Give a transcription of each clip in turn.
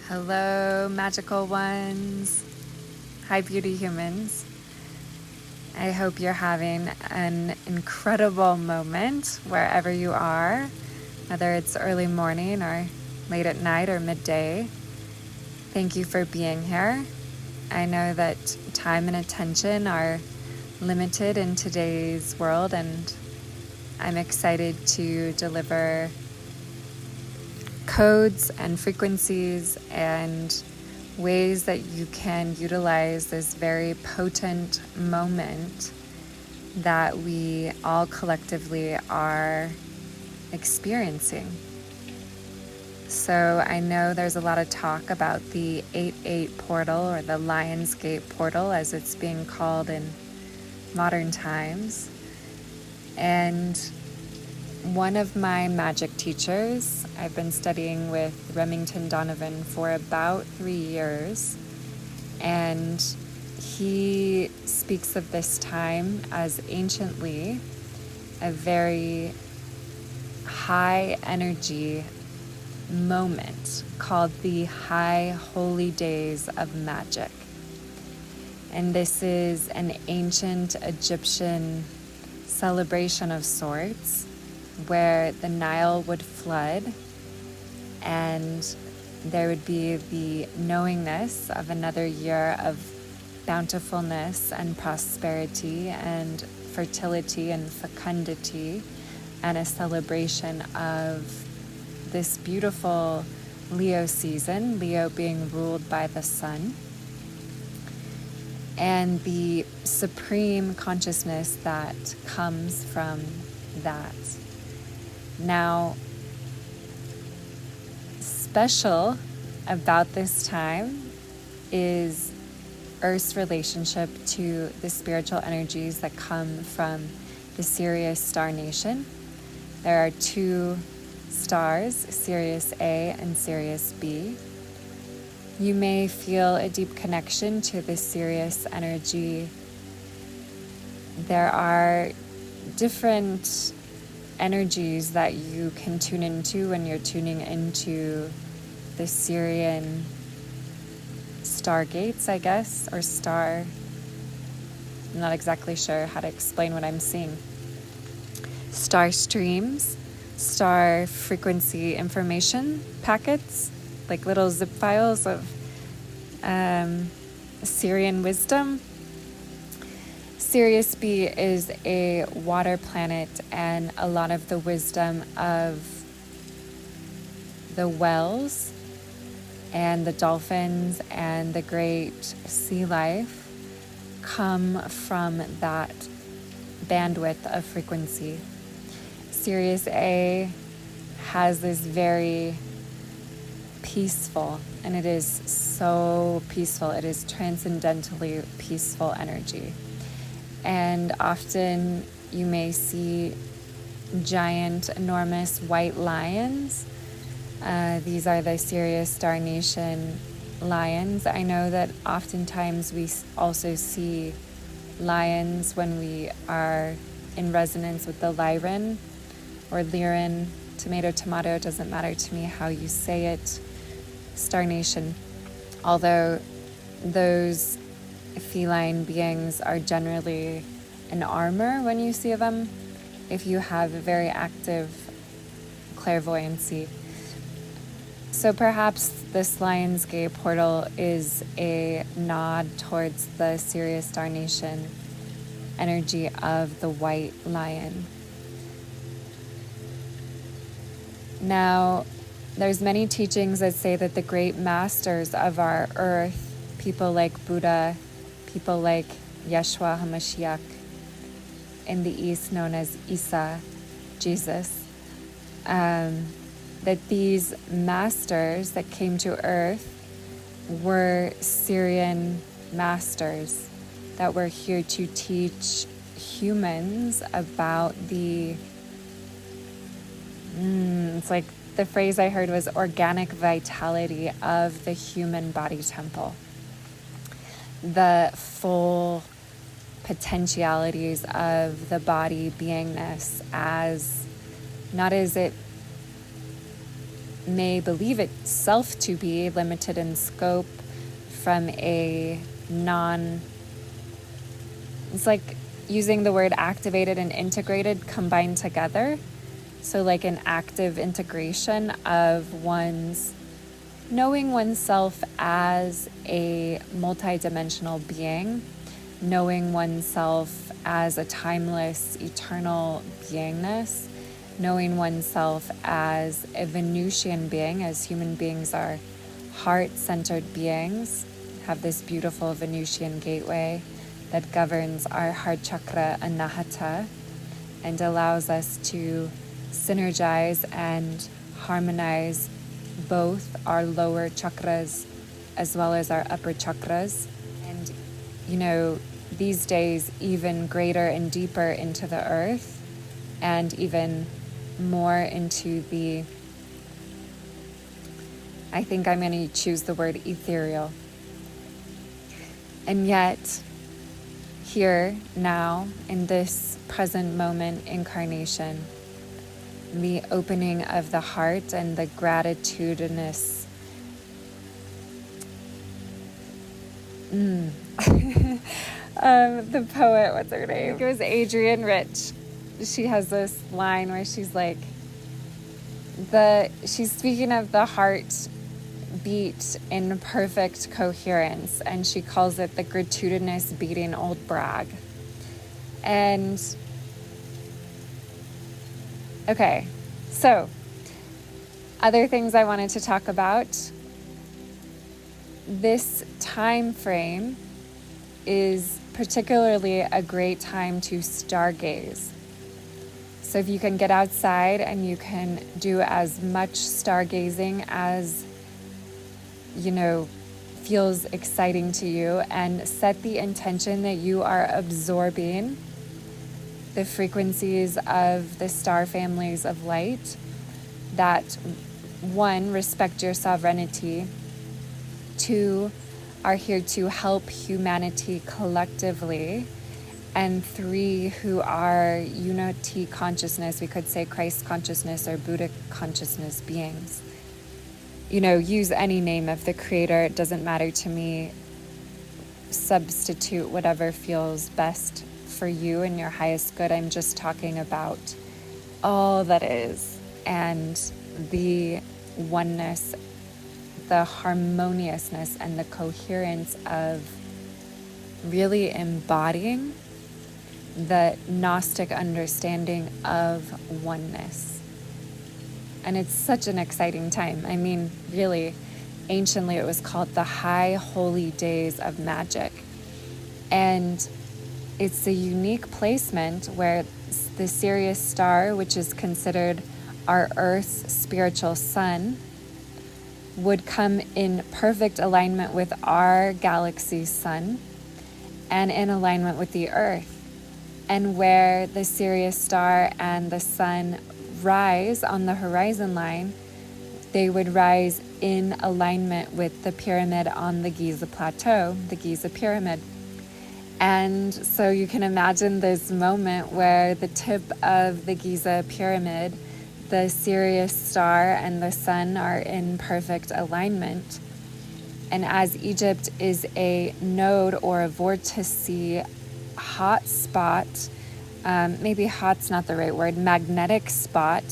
Hello, magical ones. Hi, beauty humans. I hope you're having an incredible moment wherever you are, whether it's early morning or late at night or midday. Thank you for being here. I know that time and attention are limited in today's world, and I'm excited to deliver codes and frequencies and ways that you can utilize this very potent moment that we all collectively are experiencing. So I know there's a lot of talk about the 8-8 portal, or the Lionsgate portal as it's being called in modern times. And one of my magic teachers, I've been studying with Remington Donovan for about 3 years, and he speaks of this time as anciently a very high energy moment called the High Holy Days of Magic. And this is an ancient Egyptian celebration of sorts, where the Nile would flood and there would be the knowingness of another year of bountifulness and prosperity and fertility and fecundity, and a celebration of this beautiful Leo season, Leo being ruled by the sun, and the supreme consciousness that comes from that. Now, special about this time is Earth's relationship to the spiritual energies that come from the Sirius star nation. There are two stars, Sirius A and Sirius B. You may feel a deep connection to the Sirius energy. There are different energies that you can tune into when you're tuning into the Syrian stargates, I guess, or star. I'm not exactly sure how to explain what I'm seeing. Starstreams, star frequency information packets, like little zip files of Syrian wisdom. Sirius B is a water planet, and a lot of the wisdom of the whales and the dolphins and the great sea life come from that bandwidth of frequency. Sirius A has this very peaceful, and it is so peaceful, it is transcendentally peaceful energy. And often you may see giant, enormous white lions. These are the Sirius Star Nation lions. I know that oftentimes we also see lions when we are in resonance with the Lyran or Lyran, tomato, doesn't matter to me how you say it, Star Nation. Although those feline beings are generally in armor when you see them, if you have a very active clairvoyancy. So perhaps this Lionsgate portal is a nod towards the Sirius Star Nation energy of the white lion. Now, there's many teachings that say that the great masters of our earth, people like Buddha, people like Yeshua HaMashiach, in the East known as Isa, Jesus, that these masters that came to earth were Syrian masters that were here to teach humans about it's like the phrase I heard was organic vitality of the human body temple. The full potentialities of the body beingness, as not as it may believe itself to be limited in scope from a it's like using the word activated and integrated combined together. So like an active integration of knowing oneself as a multidimensional being, knowing oneself as a timeless, eternal beingness, knowing oneself as a Venusian being, as human beings are heart-centered beings, have this beautiful Venusian gateway that governs our heart chakra, Anahata, and allows us to synergize and harmonize both our lower chakras as well as our upper chakras. And, these days, even greater and deeper into the earth, and even more into I think I'm going to choose the word ethereal. And yet, here, now, in this present moment incarnation, the opening of the heart and the gratitudinous the poet, what's her name? I think it was Adrienne Rich. She has this line where she's like, she's speaking of the heart beat in perfect coherence, and she calls it the gratitudinous beating old brag. And okay, so other things I wanted to talk about. This time frame is particularly a great time to stargaze. So if you can get outside and you can do as much stargazing as feels exciting to you, and set the intention that you are absorbing the frequencies of the star families of light that, 1, respect your sovereignty, 2, are here to help humanity collectively, and 3, who are unity consciousness, we could say Christ consciousness or Buddha consciousness beings. Use any name of the creator, it doesn't matter to me. Substitute whatever feels best for you and your highest good. I'm just talking about all that is, and the oneness, the harmoniousness, and the coherence of really embodying the Gnostic understanding of oneness. And it's such an exciting time. I mean, really, anciently it was called the High Holy Days of Magic. And it's a unique placement where the Sirius star, which is considered our Earth's spiritual sun, would come in perfect alignment with our galaxy's sun and in alignment with the Earth. And where the Sirius star and the sun rise on the horizon line, they would rise in alignment with the pyramid on the Giza Plateau, the Giza Pyramid. And so you can imagine this moment where the tip of the Giza Pyramid, the Sirius star and the sun are in perfect alignment. And as Egypt is a node or a vortice hot spot, maybe hot's not the right word, magnetic spot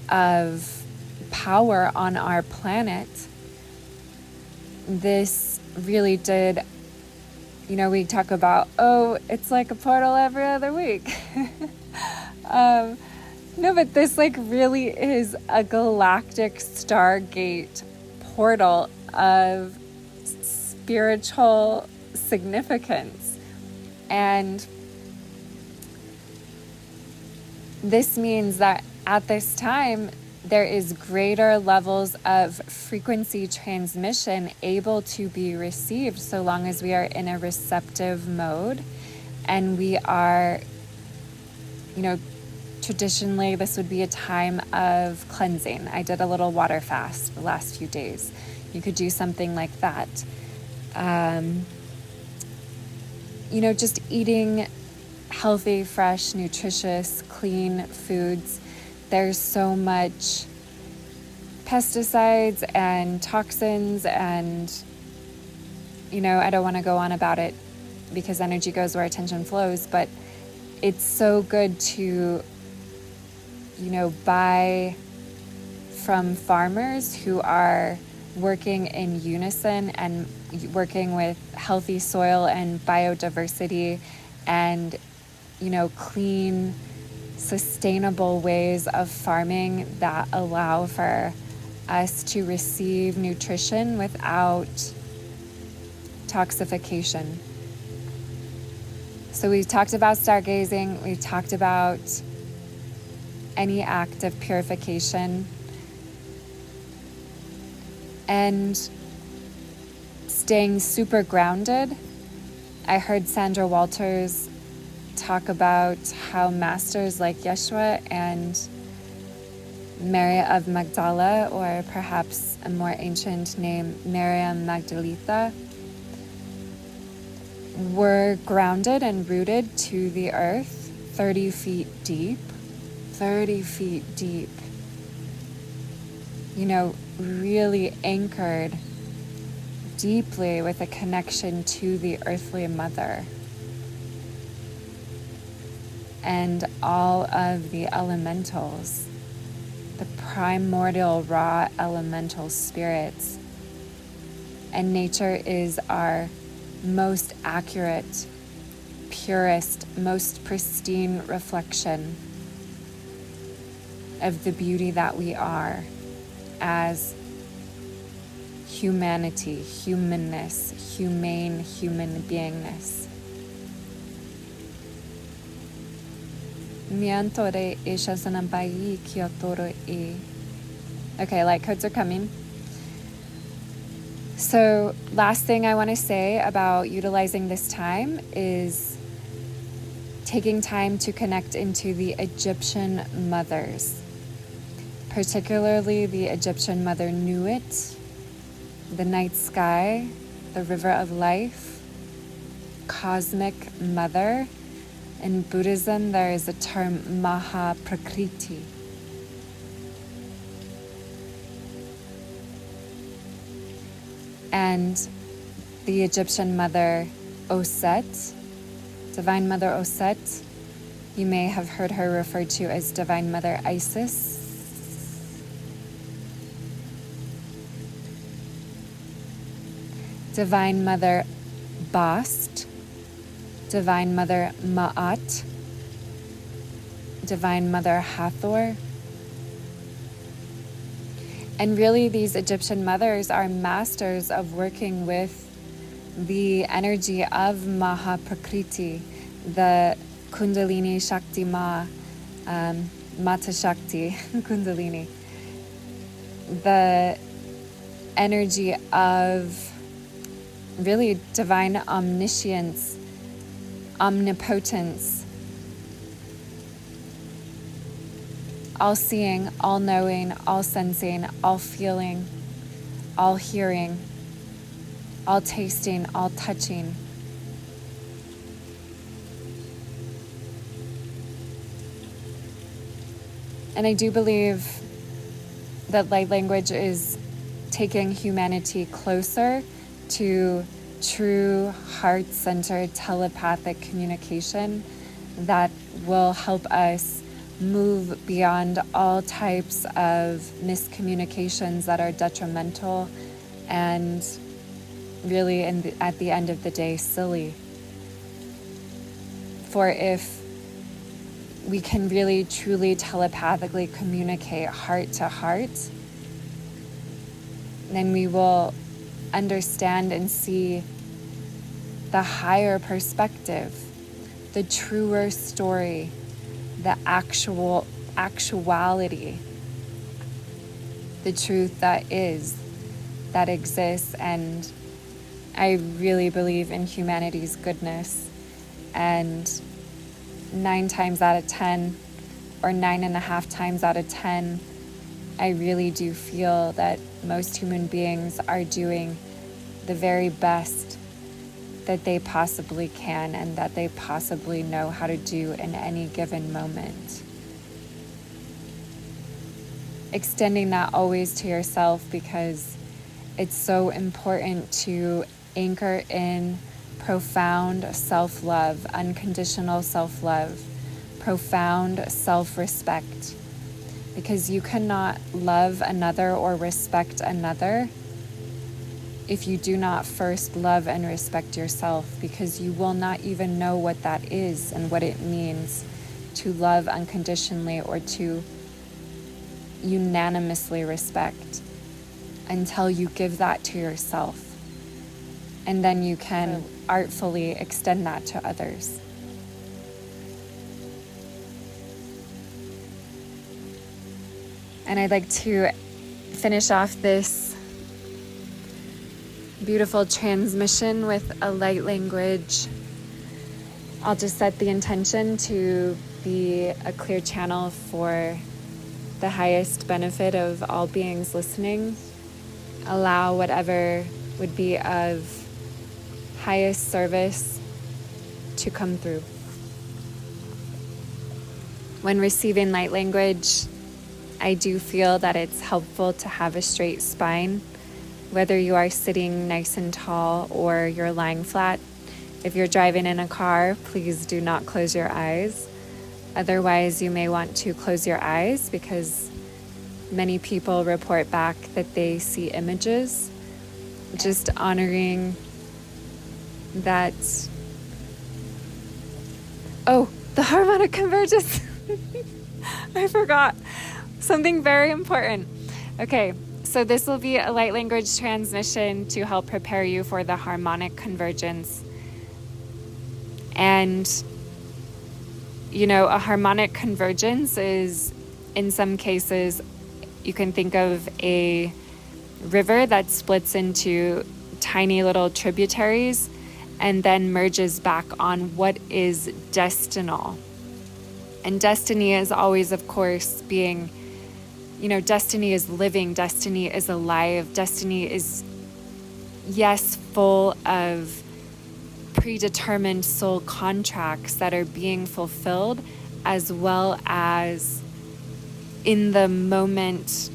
of power on our planet, this really did, we talk about, it's like a portal every other week. No, but this really is a galactic stargate portal of spiritual significance. And this means that at this time, there is greater levels of frequency transmission able to be received so long as we are in a receptive mode. And we are, traditionally this would be a time of cleansing. I did a little water fast the last few days. You could do something like that. Just eating healthy, fresh, nutritious, clean foods. There's so much pesticides and toxins and, I don't want to go on about it because energy goes where attention flows, but it's so good to, buy from farmers who are working in unison and working with healthy soil and biodiversity and, clean, sustainable ways of farming that allow for us to receive nutrition without toxification. So we've talked about stargazing, we've talked about any act of purification and staying super grounded. I heard Sandra Walters talk about how masters like Yeshua and Mary of Magdala, or perhaps a more ancient name, Miriam Magdalena, were grounded and rooted to the earth 30 feet deep. 30 feet deep. Really anchored deeply with a connection to the earthly mother and all of the elementals, the primordial raw elemental spirits. And nature is our most accurate, purest, most pristine reflection of the beauty that we are as humanity, humanness, humane human beingness. Okay, light codes are coming. So, last thing I want to say about utilizing this time is taking time to connect into the Egyptian mothers, particularly the Egyptian mother Nuit, the night sky, the river of life, cosmic mother. In Buddhism, there is a term Maha Prakriti. And the Egyptian mother Oset, Divine Mother Oset, you may have heard her referred to as Divine Mother Isis. Divine Mother Bast, Divine Mother Ma'at, Divine Mother Hathor. And really, these Egyptian mothers are masters of working with the energy of Maha Prakriti, the Kundalini Shakti Ma, Mata Shakti, Kundalini, the energy of really divine omniscience, omnipotence, all seeing, all knowing, all sensing, all feeling, all hearing, all tasting, all touching. And I do believe that light language is taking humanity closer to true heart-centered telepathic communication that will help us move beyond all types of miscommunications that are detrimental and really at the end of the day silly. For if we can really truly telepathically communicate heart to heart, then we will understand and see the higher perspective, the truer story, the actuality, the truth that exists. And I really believe in humanity's goodness. And 9 times out of 10, or 9.5 times out of 10, I really do feel that most human beings are doing the very best that they possibly can and that they possibly know how to do in any given moment. extending that always to yourself, because it's so important to anchor in profound self-love, unconditional self-love, profound self-respect. Because you cannot love another or respect another if you do not first love and respect yourself, because you will not even know what that is and what it means to love unconditionally or to unanimously respect until you give that to yourself. And then you can artfully extend that to others. And I'd like to finish off this beautiful transmission with a light language. I'll just set the intention to be a clear channel for the highest benefit of all beings listening. Allow whatever would be of highest service to come through. When receiving light language, I do feel that it's helpful to have a straight spine, whether you are sitting nice and tall or you're lying flat. If you're driving in a car, please do not close your eyes. Otherwise, you may want to close your eyes, because many people report back that they see images. Just honoring that. Oh, the harmonic convergence. I forgot something very important. Okay, so this will be a light language transmission to help prepare you for the harmonic convergence. And, you know, a harmonic convergence is, in some cases, you can think of a river that splits into tiny little tributaries and then merges back on what is destinal. And destiny is always, of course, being, you know, destiny is living, destiny is alive, destiny is, yes, full of predetermined soul contracts that are being fulfilled, as well as in the moment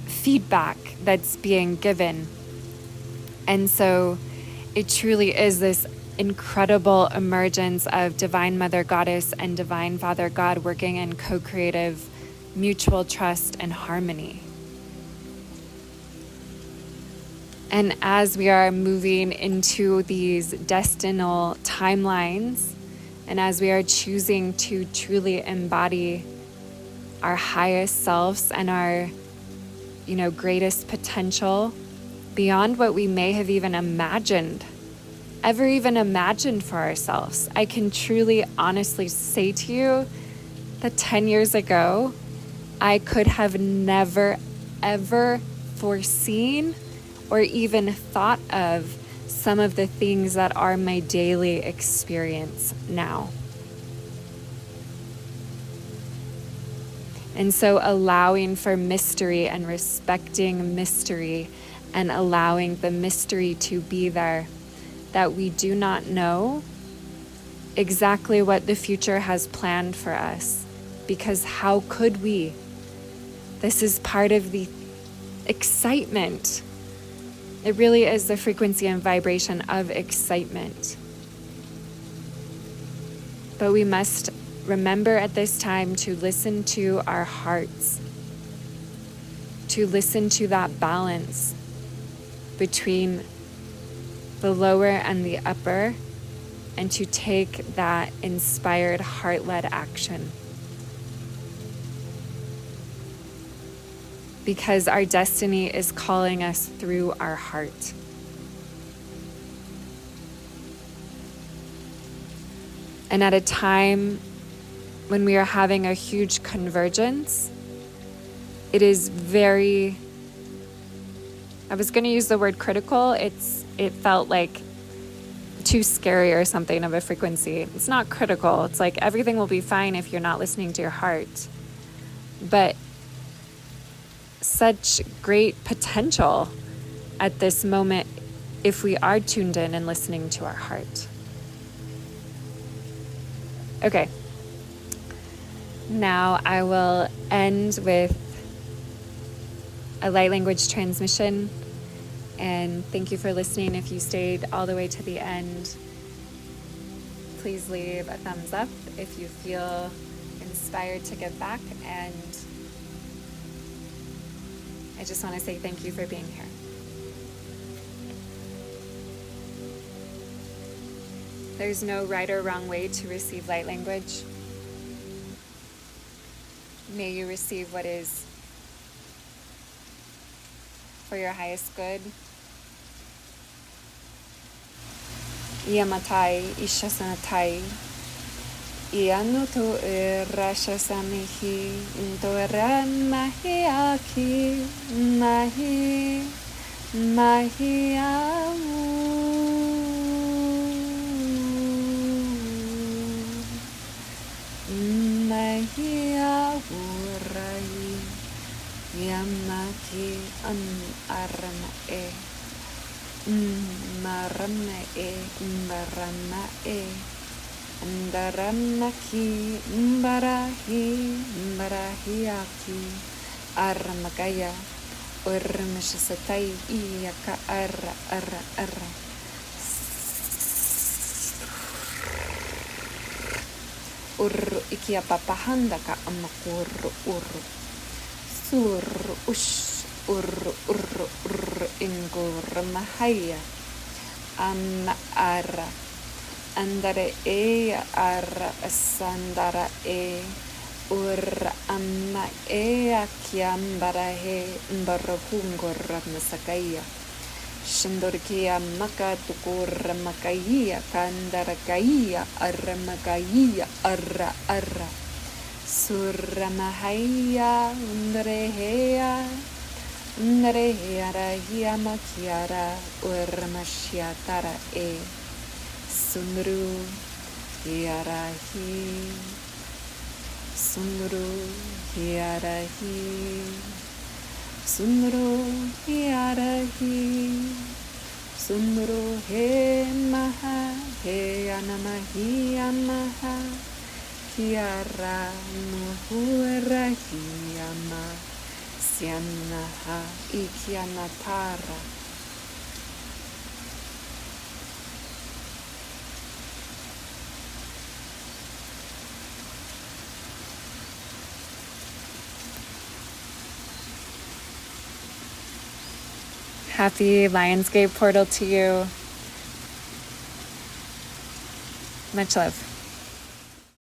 feedback that's being given. And so it truly is this incredible emergence of Divine Mother Goddess and Divine Father God working in co-creative mutual trust and harmony. And as we are moving into these destinal timelines, and as we are choosing to truly embody our highest selves and our, you know, greatest potential beyond what we may have even imagined, ever even imagined for ourselves, I can truly, honestly say to you that 10 years ago, I could have never, ever foreseen or even thought of some of the things that are my daily experience now. And so allowing for mystery and respecting mystery and allowing the mystery to be there, that we do not know exactly what the future has planned for us, because how could we? This is part of the excitement. It really is the frequency and vibration of excitement. But we must remember at this time to listen to our hearts, to listen to that balance between the lower and the upper, and to take that inspired heart-led action. Because our destiny is calling us through our heart. And at a time when we are having a huge convergence, it is very, I was going to use the word critical. It felt like too scary or something of a frequency. It's not critical. It's like everything will be fine if you're not listening to your heart. But such great potential at this moment if we are tuned in and listening to our heart. Okay. Now I will end with a light language transmission. And thank you for listening. If you stayed all the way to the end, please leave a thumbs up if you feel inspired to give back. And I just want to say thank you for being here. There's no right or wrong way to receive light language. May you receive what is for your highest good. Yamatai Ishasanatai Ianuto Rashasamihi Intoran Mahiaki Mahi Mahiamu Mahiawurai Yamaki Aramae Maramae Maramae Andaramaki Mbarahi Mbarahiaki Aramakaya Urmashasatai Iyaka Ara Uru ikia papahanda ka amakuru uru sur ush ur ingur mahaya amma ara andare e ara sandara e ur amma e akiambara he mbarahungur masakaya Shandorkia maka tukur makaiya kandarakaiya armakaiya arra surramahaya undareheya rahia makiara urmashyatara e sundru hiarahi Sundro he maha he anamahi amaha kiara muhurahi ama sianaha ikianatara. Happy Lionsgate portal to you. Much love.